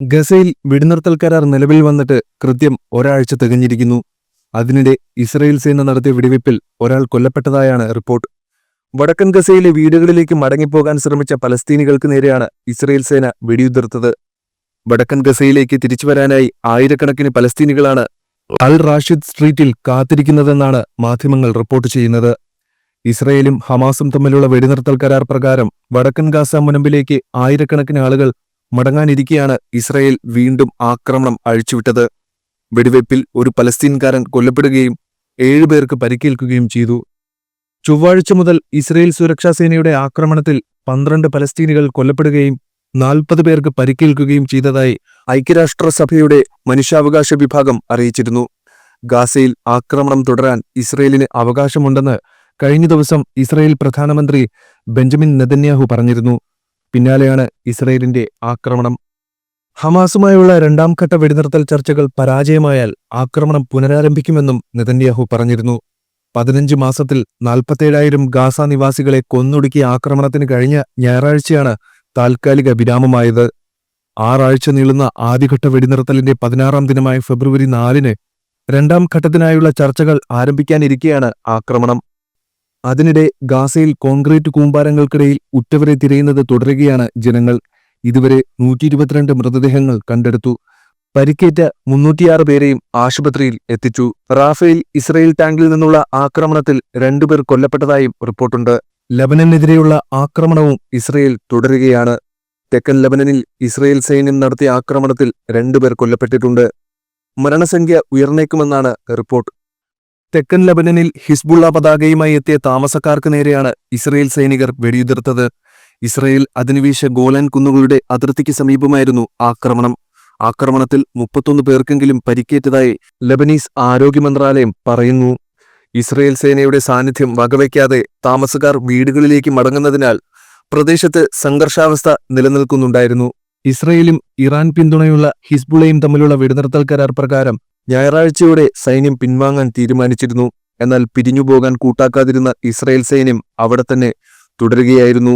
ഗസയിൽ വെടിനിർത്തൽ കരാർ നിലവിൽ വന്നിട്ട് കൃത്യം ഒരാഴ്ച തികഞ്ഞിരിക്കുന്നു. അതിനിടെ ഇസ്രയേൽ സേന നടത്തിയ വെടിവയ്പിൽ ഒരാൾ കൊല്ലപ്പെട്ടതായാണ് റിപ്പോർട്ട്. വടക്കൻ ഗസയിലെ വീടുകളിലേക്ക് മടങ്ങിപ്പോകാൻ ശ്രമിച്ച പലസ്തീനികൾക്ക് നേരെയാണ് ഇസ്രയേൽ സേന വെടിയുതിർത്തത്. വടക്കൻ ഗസയിലേക്ക് തിരിച്ചുവരാനായി ആയിരക്കണക്കിന് പലസ്തീനികളാണ് അൽ റാഷിദ് സ്ട്രീറ്റിൽ കാത്തിരിക്കുന്നതെന്നാണ് മാധ്യമങ്ങൾ റിപ്പോർട്ട് ചെയ്യുന്നത്. ഇസ്രയേലും ഹമാസും തമ്മിലുള്ള വെടിനിർത്തൽ കരാർ പ്രകാരം വടക്കൻ ഗാസ മുനമ്പിലേക്ക് ആയിരക്കണക്കിന് ആളുകൾ മടങ്ങാനിരിക്കെയാണ് ഇസ്രയേൽ വീണ്ടും ആക്രമണം അഴിച്ചുവിട്ടത്. വെടിവയ്പിൽ ഒരു പലസ്തീൻകാരൻ കൊല്ലപ്പെടുകയും 7 പേർക്ക് പരിക്കേൽക്കുകയും ചെയ്തു. ചൊവ്വാഴ്ച മുതൽ ഇസ്രയേൽ സുരക്ഷാസേനയുടെ ആക്രമണത്തിൽ 12 പലസ്തീനികൾ കൊല്ലപ്പെടുകയും 40 പേർക്ക് പരിക്കേൽക്കുകയും ചെയ്തതായി ഐക്യരാഷ്ട്രസഭയുടെ മനുഷ്യാവകാശ വിഭാഗം അറിയിച്ചിരുന്നു. ഗാസയിൽ ആക്രമണം തുടരാൻ ഇസ്രയേലിന് അവകാശമുണ്ടെന്ന് കഴിഞ്ഞ ദിവസം ഇസ്രയേൽ പ്രധാനമന്ത്രി ബെഞ്ചമിൻ നെതന്യാഹു പറഞ്ഞിരുന്നു. പിന്നാലെയാണ് ഇസ്രയേലിന്റെ ആക്രമണം. ഹമാസുമായുള്ള 2ാം ഘട്ട വെടിനിർത്തൽ ചർച്ചകൾ പരാജയമായാൽ ആക്രമണം പുനരാരംഭിക്കുമെന്നും നെതന്യാഹു പറഞ്ഞിരുന്നു. 15 മാസത്തിൽ 47,000 ഗാസ നിവാസികളെ കൊന്നൊടുക്കിയ ആക്രമണത്തിന് കഴിഞ്ഞ ഞായറാഴ്ചയാണ് താൽക്കാലിക വിരാമമായത്. 6 ആഴ്ച നീളുന്ന ആദ്യഘട്ട വെടിനിർത്തലിന്റെ 16ാം ദിനമായ ഫെബ്രുവരി 4-ന് 2ാം ഘട്ടത്തിനായുള്ള ചർച്ചകൾ ആരംഭിക്കാനിരിക്കെയാണ് ആക്രമണം. അതിനിടെ ഗാസയിൽ കോൺക്രീറ്റ് കൂമ്പാരങ്ങൾക്കിടയിൽ ഉറ്റവരെ തിരയുന്നത് തുടരുകയാണ് ജനങ്ങൾ. ഇതുവരെ 122 മൃതദേഹങ്ങൾ കണ്ടെടുത്തു. പരിക്കേറ്റ 306 പേരെയും ആശുപത്രിയിൽ എത്തിച്ചു. റാഫേൽ ഇസ്രയേൽ ടാങ്കിൽ നിന്നുള്ള ആക്രമണത്തിൽ 2 പേർ കൊല്ലപ്പെട്ടതായും റിപ്പോർട്ടുണ്ട്. ലബനനെതിരെയുള്ള ആക്രമണവും ഇസ്രയേൽ തുടരുകയാണ്. തെക്കൻ ലബനനിൽ ഇസ്രയേൽ സൈന്യം നടത്തിയ ആക്രമണത്തിൽ 2 പേർ കൊല്ലപ്പെട്ടിട്ടുണ്ട്. മരണസംഖ്യ ഉയർന്നേക്കുമെന്നാണ് റിപ്പോർട്ട്. തെക്കൻ ലബനനിൽ ഹിസ്ബുള്ള പതാകയുമായി എത്തിയ താമസക്കാർക്ക് നേരെയാണ് ഇസ്രയേൽ സൈനികർ വെടിയുതിർത്തത്. ഇസ്രയേൽ അധിനിവേശ ഗോലാൻ കുന്നുകളുടെ അതിർത്തിക്ക് സമീപമായിരുന്നു ആക്രമണം. ആക്രമണത്തിൽ 31 പേർക്കെങ്കിലും പരിക്കേറ്റതായി ലബനീസ് ആരോഗ്യ മന്ത്രാലയം പറയുന്നു. ഇസ്രയേൽ സേനയുടെ സാന്നിധ്യം വകവയ്ക്കാതെ താമസക്കാർ വീടുകളിലേക്ക് മടങ്ങുന്നതിനാൽ പ്രദേശത്ത് സംഘർഷാവസ്ഥ നിലനിൽക്കുന്നുണ്ടായിരുന്നു. ഇസ്രയേലും ഇറാൻ പിന്തുണയുള്ള ഹിസ്ബുള്ളയും തമ്മിലുള്ള വെടിനിർത്തൽ കരാർ പ്രകാരം ഞായറാഴ്ചയോടെ സൈന്യം പിൻവാങ്ങാൻ തീരുമാനിച്ചിരുന്നു. എന്നാൽ പിരിഞ്ഞുപോകാൻ കൂട്ടാക്കാതിരുന്ന ഇസ്രയേൽ സൈന്യം അവിടെ തന്നെ തുടരുകയായിരുന്നു.